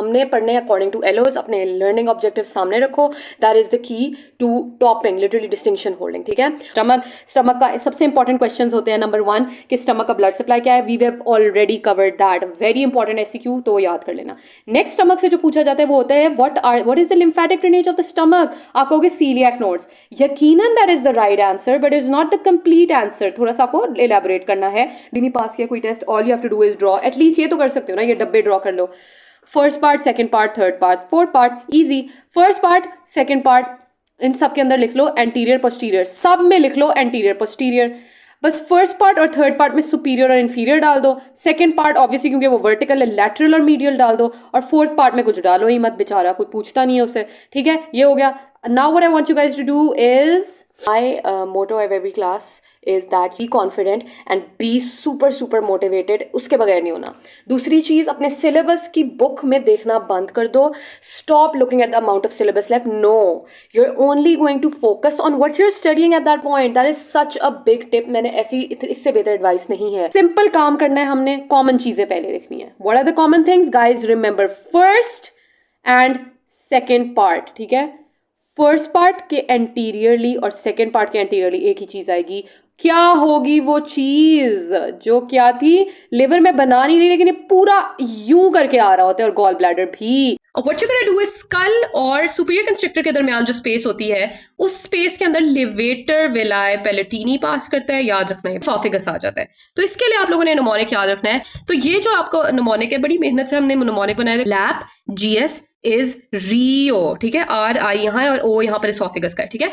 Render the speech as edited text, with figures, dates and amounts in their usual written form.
हमने पढ़ने according to एलोज, अपने लर्निंग ऑब्जेक्टिव सामने रखो, that is the key to topping, literally distinction holding, ठीक है। स्टमक का सबसे इंपॉर्टेंट क्वेश्चंस होते हैं, नंबर 1 कि स्टमक का ब्लड सप्लाई क्या है, we have already covered that, very important SCQ, तो याद कर लेना। नेक्स्ट स्टमक से जो पूछा जाता है वो होता है what is the lymphatic drainage of the stomach, आप कहोगे सीलियक नोड्स, यकीनन that is the right answer but is not the complete answer, थोड़ा सा आपको इलेबोरेट करना है। नहीं पास किया कोई test, all you have to do is draw, at least ये तो कर सकते हो ना, ये डब्बे ड्रॉ कर लो, first part, second part, third part, fourth part, easy, first part, second part, इन सब के अंदर लिख लो एंटीरियर पोस्टीरियर, सब में लिख लो एंटीरियर पोस्टीरियर, बस फर्स्ट पार्ट और थर्ड पार्ट में सुपीरियर और इन्फीरियर डाल दो, सेकंड पार्ट ऑब्वियसली क्योंकि वो वर्टिकल है लैटरल और मीडियल डाल दो, और फोर्थ पार्ट में कुछ डालो ही मत, बेचारा कोई पूछता नहीं है उससे, ठीक है, ये हो गया। Now what I want you guys to do is, my motto of every class is that be confident and be super motivated, उसके बगैर नहीं होना। दूसरी चीज, अपने सिलेबस की बुक में देखना बंद कर दो, stop looking at the amount of syllabus left, no, you're only going to focus on what you're studying at that point, that is such a big tip, मैंने ऐसी इससे बेहतर एडवाइस नहीं है। सिंपल काम करना है हमने, कॉमन चीजें पहले देखनी है। what are the common things guys, remember first and second part, ठीक है, फर्स्ट पार्ट के एंटीरियरली और सेकेंड पार्ट के एंटीरियरली एक ही चीज आएगी, क्या होगी वो चीज जो क्या थी, लिवर में बना नहीं रही लेकिन ये पूरा यूं करके आ रहा होता है, और गॉल ब्लैडर भी। और what you gonna do is skull और सुपीरियर कंस्ट्रक्टर के दरमियान जो स्पेस होती है, उस स्पेस के अंदर लिवेटर विलाय पैलेटिनी पास करता है, याद रखना है, एसोफेगस आ जाता है, तो इसके लिए आप लोगों ने निमोनिक याद रखना है। तो ये जो आपको निमोनिक है, बड़ी मेहनत से हमने निमोनिक बनाया, लैप GS इज रियो, ठीक है, RI यहाँ है और O यहाँ पर एसोफेगस का है, ठीक है।